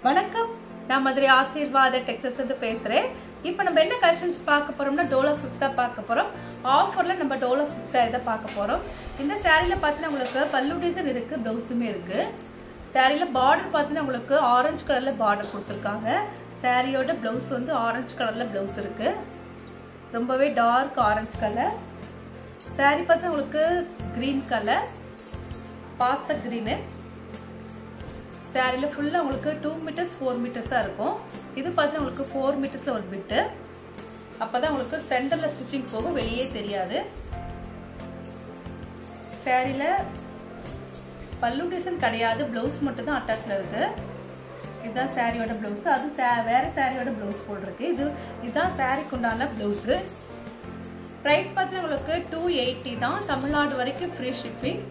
வணக்கம், நான் மதுரை ஆசீர்வாத டெக்ஸ்டைல்ஸ் இருந்து பேசுறேன். இப்போ நம்ம என்ன கலெக்ஷன்ஸ் பார்க்க போறோம்னா டோலா சில்க்ஸ் தான் பார்க்க போறோம். ஆஃபர்ல நம்ம டோலா சில்க்ஸ் இதை பார்க்க போறோம். இந்த சாரீல பார்த்தீங்கன்னா உங்களுக்கு பல்லு டிசைன் இருக்கு, பிளவுஸுமே இருக்கு. சாரீல பார்டர் பார்த்தீங்கன்னா உங்களுக்கு ஆரஞ்சு கலர்ல பார்டர் கொடுத்துருக்காங்க. சாரியோட பிளவுஸ் வந்து ஆரஞ்சு கலர்ல பிளவுஸ் இருக்கு, ரொம்பவே டார்க் ஆரஞ்சு கலர். சாரி பார்த்தீங்கன்னா உங்களுக்கு கிரீன் கலர், பாஸ்தா கிரீனு. சாரியில் ஃபுல்லாக உங்களுக்கு 2 மீட்டர்ஸ் 4 மீட்டர்ஸாக இருக்கும். இது பார்த்தீங்கன்னா உங்களுக்கு 4 மீட்டர்ஸில் ஒரு பிட்டு. அப்போ தான் உங்களுக்கு சென்டரில் ஸ்டிச்சிங் போகும், வெளியே தெரியாது. சாரியில் பல்லு டிசைன் கிடையாது, ப்ளவுஸ் மட்டும் தான் அட்டாச்சில் இருக்குது. இதுதான் சாரியோட ப்ளவுஸு, அது வேறு சாரியோட ப்ளவுஸ் போட்டிருக்கு. இதுதான் சாரிக்கு உண்டான ப்ளவுஸு. ப்ரைஸ் பார்த்தீங்கன்னா உங்களுக்கு 280 தான். தமிழ்நாடு வரைக்கும் ஃப்ரீ ஷிப்பிங்.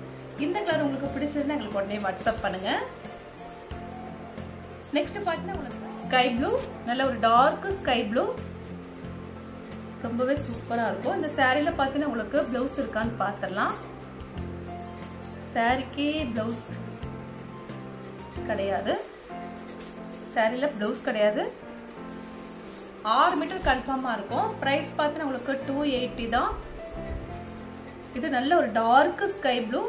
இந்த கலர் உங்களுக்கு பிடிச்சதுன்னா எங்களுக்கு உடனே வாட்ஸ்அப் பண்ணுங்கள். நெக்ஸ்ட் பார்த்தீங்கன்னா உங்களுக்கு ஸ்கை ப்ளூ, நல்ல ஒரு டார்க் ஸ்கை ப்ளூ, ரொம்பவே சூப்பராக இருக்கும். இந்த சாரியில் பார்த்தீங்கன்னா உங்களுக்கு ப்ளவுஸ் இருக்கான்னு பார்த்துடலாம். சாரிக்கு ப்ளவுஸ் கிடையாது, சாரியில் ப்ளவுஸ் கிடையாது. 6 மீட்டர் கன்ஃபார்மாக இருக்கும். ப்ரைஸ் பார்த்தீங்கன்னா உங்களுக்கு 280 தான். இது நல்ல ஒரு டார்க் ஸ்கை ப்ளூ.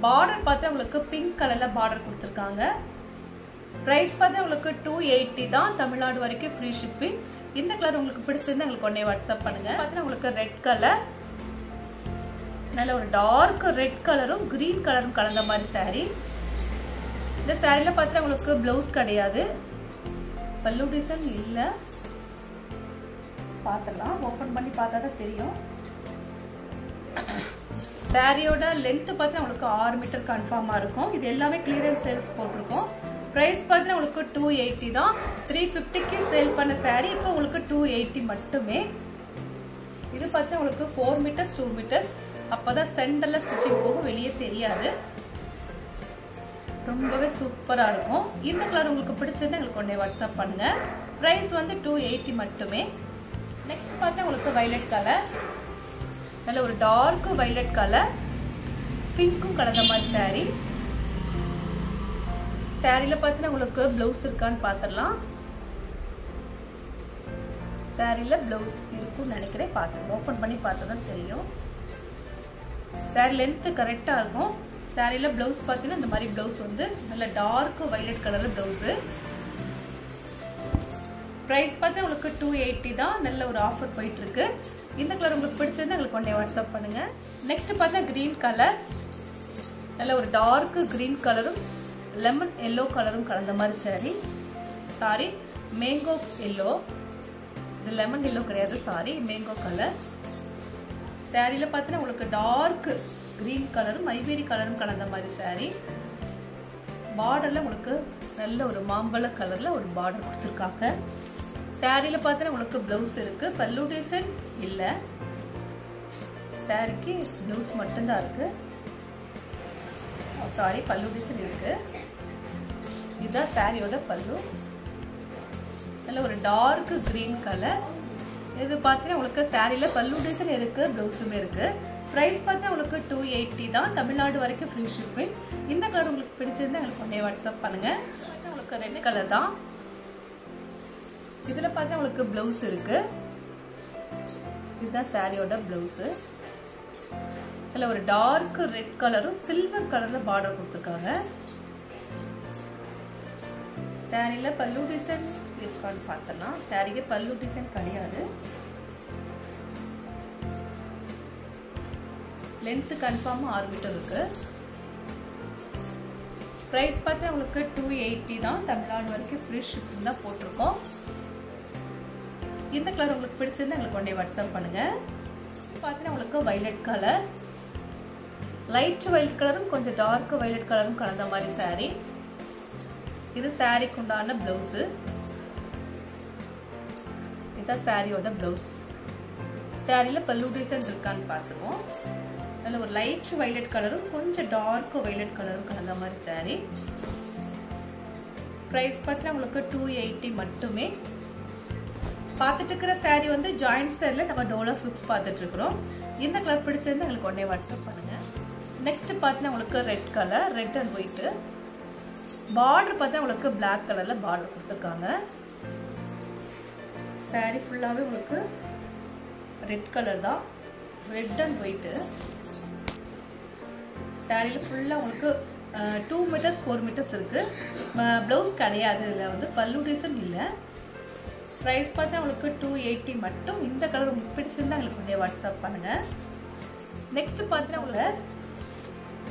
பார்டர் பார்த்தா உங்களுக்கு பிங்க் கலரில் பார்டர் கொடுத்துருக்காங்க. ப்ரைஸ் பார்த்தா உங்களுக்கு 280 தான். தமிழ்நாடு வரைக்கும் ஃப்ரீ ஷிப்பிங். இந்த கலர் உங்களுக்கு பிடிச்சிருந்தா எங்களுக்கு உடனே வாட்ஸ்அப் பண்ணுங்க. பார்த்தீங்கன்னா உங்களுக்கு ரெட் கலர், நல்ல ஒரு டார்க் ரெட் கலரும் கிரீன் கலரும் கலந்த மாதிரி சாரீ. இந்த சாரியில் பார்த்தீங்கன்னா உங்களுக்கு ப்ளவுஸ் கிடையாது, பல்லு டிசைன் இல்லை. பார்த்துடலாம், ஓப்பன் பண்ணி பார்த்தா தான் தெரியும். சாரியோட லென்த் பார்த்தீங்கன்னா உங்களுக்கு 6 மீட்டர் கன்ஃபார்மாக இருக்கும். இது எல்லாமே கிளியரன்ஸ் சேல்ஸ் போட்டிருக்கோம். ப்ரைஸ் பார்த்தீங்கன்னா உங்களுக்கு 280 தான். 350க்கு சேல் பண்ண சாரீ இப்போ உங்களுக்கு 280 மட்டுமே. இது பார்த்தீங்கன்னா உங்களுக்கு 4 மீட்டர்ஸ் 2 மீட்டர்ஸ். அப்போ தான் சென்டரில் ஸ்டிச்சிங் போகும், வெளியே தெரியாது. ரொம்பவே சூப்பராக இருக்கும். இந்த கலர் உங்களுக்கு பிடிச்சிருந்தா எங்களுக்கு உடனே வாட்ஸ்அப் பண்ணுங்க. ப்ரைஸ் வந்து 280 மட்டுமே. நெக்ஸ்ட் பார்த்தா உங்களுக்கு வைலட் கலர், நல்ல ஒரு டார்க் வைலட் கலர், பிங்க்கும் கலந்த மாதிரி சாரீ. சாரியில் பார்த்தீங்கன்னா உங்களுக்கு ப்ளவுஸ் இருக்கான்னு பார்த்துடலாம். சாரியில் ப்ளவுஸ் இருக்குன்னு நினைக்கிறேன், பார்த்து ஓப்பன் பண்ணி பார்த்தா தான் தெரியும். சாரி லென்த்து கரெக்டாக இருக்கும். சாரியில் ப்ளவுஸ் பார்த்தீங்கன்னா இந்த மாதிரி ப்ளவுஸ் வந்து நல்ல டார்க் வைலட் கலரில் ப்ளவுஸு. ப்ரைஸ் பார்த்தா உங்களுக்கு 280 தான். நல்ல ஒரு ஆஃபர் போயிட்டுருக்கு. இந்த கலர் உங்களுக்கு பிடிச்சிருந்தா எங்களுக்கு உடனே வாட்ஸ்அப் பண்ணுங்கள். நெக்ஸ்ட் பார்த்தா க்ரீன் கலர், நல்ல ஒரு டார்க் க்ரீன் கலரும் லெமன் எல்லோ கலரும் கலந்த மாதிரி சாரி. சாரி மேங்கோ எல்லோ, இது லெமன் எல்லோ கிடையாது, சாரி மேங்கோ கலர். சாரியில் பார்த்தீங்கன்னா உங்களுக்கு டார்க் க்ரீன் கலரும் ஐவேரி கலரும் கலந்த மாதிரி சாரி. பார்டரில் உங்களுக்கு நல்ல ஒரு மாம்பழ கலரில் ஒரு பார்டர் கொடுத்துருக்காங்க. சாரியில் பார்த்தீங்கன்னா உங்களுக்கு ப்ளவுஸ் இருக்குது, பல்லு டிசைன் இல்லை. சாரிக்கு ப்ளவுஸ் மட்டும்தான் இருக்குது, சாரி பல்லு டிசைன் இருக்கு. இதுதான் சாரியோட பல்லு, நல்ல ஒரு டார்க் கிரீன் கலர். இது பார்த்தீங்கன்னா உங்களுக்கு சாரியில பல்லு டிசைன் இருக்கு, ப்ளவுஸுமே இருக்கு. ப்ரைஸ் பார்த்தீங்கன்னா உங்களுக்கு 280 தான். தமிழ்நாடு வரைக்கும் ஃப்ரீ ஷிப்பிங். இந்த கலர் உங்களுக்கு பிடிச்சிருந்தா எங்களுக்கு உடனே வாட்ஸ்அப் பண்ணுங்க. உங்களுக்கு ரெட் கலர் தான். இதுல பார்த்தா உங்களுக்கு ப்ளவுஸ் இருக்கு. இதுதான் சாரியோட ப்ளவுஸு. இதில் ஒரு டார்க் ரெட் கலரும் சில்வர் கலரில் பார்டர் கொடுத்துருக்காங்க. சாரியில் பல்லு டிசைன் இருக்கான்னு பார்த்தலாம். சாரிக்கு பல்லு டிசைன் கிடையாது. லென்த்து கன்ஃபார்மாக 6 மீட்டர் இருக்கு. ப்ரைஸ் பார்த்தா உங்களுக்கு 280 தான். தமிழ்நாடு வரைக்கும் ஃப்ரீ ஷிப்பிங் தான் போட்டிருக்கோம். இந்த கலர் உங்களுக்கு பிடிச்சிருந்தா எங்களுக்கு உடனே வாட்ஸ்அப் பண்ணுங்கள். பார்த்தீங்கன்னா உங்களுக்கு வைலட் கலர், லைட் வைலட் கலரும் கொஞ்சம் டார்க் வைலட் கலரும் கலந்த மாதிரி சாரீ. இது சாரிக்கு உண்டான பிளவுஸு. இதுதான் சாரியோட பிளவுஸ். சாரியில் பல்லு டிசைன் இருக்கான்னு பார்த்துருவோம். அதில் ஒரு லைட் வைலட் கலரும் கொஞ்சம் டார்க் வைலட் கலரும் கலந்த மாதிரி சாரீ. ப்ரைஸ் பார்த்தீங்கன்னா உங்களுக்கு 280 மட்டுமே. பார்த்துட்டு இருக்கிற சாரீ வந்து ஜாயிண்ட் ஸ்டைலில் நம்ம டோலா சில்க்ஸ் பார்த்துட்டு இருக்கிறோம். இந்த கலர் பிடிச்சிருந்து எங்களுக்கு உடனே வாட்ஸ்அப் பண்ணுங்கள். நெக்ஸ்ட் பார்த்தீங்கன்னா உங்களுக்கு red colour, red and white. Border பார்த்தா உங்களுக்கு பிளாக் கலர்ல பார்டர் கொடுத்துருக்காங்க. சாரி ஃபுல்லாவே உங்களுக்கு ரெட் கலர் தான், ரெட் அண்ட் ஒயிட். சாரியில ஃபுல்லா உங்களுக்கு 2 மீட்டர்ஸ் 4 மீட்டர்ஸ் இருக்கு. பிளவுஸ் கிடையாது, இதுல வந்து பல்லு டிசைன் இல்லை. ப்ரைஸ் பார்த்தா உங்களுக்கு 280 மட்டும். இந்த கலர் உங்களுக்கு பிடிச்சிருந்தா எங்களுக்கு கொஞ்சம் வாட்ஸ்அப் பண்ணுங்க. நெக்ஸ்ட் பார்த்தீங்கன்னா உங்களுக்கு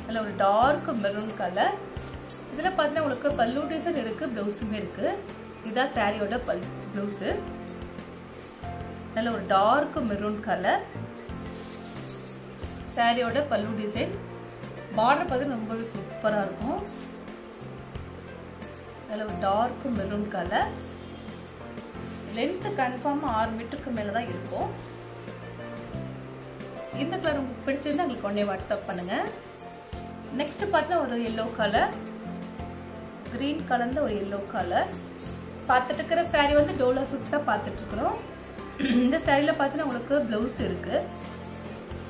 அதில் ஒரு டார்க் மெரூன் கலர். இதில் பார்த்தீங்கன்னா உங்களுக்கு பல்லு டிசைன் இருக்கு, பிளவுஸுமே இருக்கு. இதுதான் சாரியோட பிளவுஸு. நல்ல ஒரு டார்க் மெரூன் கலர். சாரியோட பல்லு டிசைன். பார்டர் பார்த்தீங்கன்னா ரொம்பவே சூப்பராக இருக்கும். நல்ல ஒரு டார்க் மெரூன் கலர். லென்த் கன்ஃபார்மா 6 மீட்டருக்கு மேலே தான் இருக்கும். இந்த கலர் உங்களுக்கு பிடிச்சிருந்தா உங்களுக்கு உடனே வாட்ஸ்அப் பண்ணுங்க. நெக்ஸ்ட் பார்த்தா ஒரு எல்லோ கலர், கிரீன் கலர்ந்த ஒரு எல்லோ கலர். பார்த்துட்டு இருக்கிற சாரி வந்து டோலா சில்க்ஸ் தான் பார்த்துட்டு இருக்கிறோம். இந்த சாரியில் பார்த்தீங்கன்னா உங்களுக்கு பிளவுஸ் இருக்கு,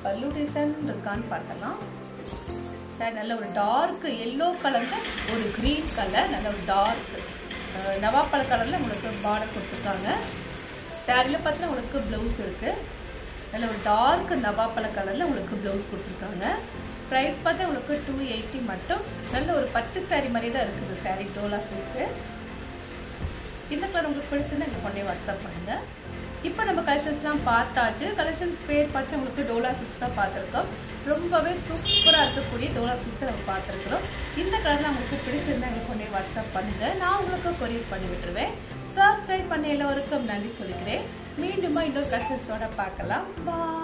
பல்லு டிசைன் இருக்கான்னு பார்த்தலாம். சாரி நல்ல ஒரு டார்க் எல்லோ கலர்ல ஒரு கிரீன் கலர், நல்ல ஒரு டார்க் நவாப்பழ கலர்ல உங்களுக்கு பார்டர் கொடுத்துருக்காங்க. சாரியில் பார்த்தீங்கன்னா உங்களுக்கு பிளவுஸ் இருக்கு, நல்ல ஒரு டார்க் நவாப்பழ கலர்ல உங்களுக்கு பிளவுஸ் கொடுத்துருக்காங்க. ப்ரைஸ் பார்த்தா உங்களுக்கு 280 மட்டும். நல்ல ஒரு பட்டு சாரி மாதிரி தான் இருக்குது சாரி டோலா சில்க்ஸு. இந்த கலர் உங்களுக்கு பிடிச்சிருந்தா எனக்கு உடனே வாட்ஸ்அப் பண்ணுங்க. இப்போ நம்ம கலெக்ஷன்ஸ்லாம் பார்த்தாச்சு. கலெக்ஷன்ஸ் பேர் பார்த்து உங்களுக்கு டோலா சில்க்ஸ் தான் பார்த்துருக்கோம். ரொம்பவே சூப்பராக இருக்கக்கூடிய டோலா சில்க்ஸை நம்ம பார்த்துருக்குறோம். இந்த கலர்லாம் உங்களுக்கு பிடிச்சிருந்தா எனக்கு உடனே வாட்ஸ்அப் பண்ணுங்க, நான் உங்களுக்கு கொரியர் பண்ணி விட்டுருவேன். சப்ஸ்கிரைப் பண்ண எல்லோருக்கும் நன்றி சொல்லிக்கிறேன். மீண்டுமா இன்னொரு கலெக்ஷன்ஸோட பார்க்கலாம். பாய்.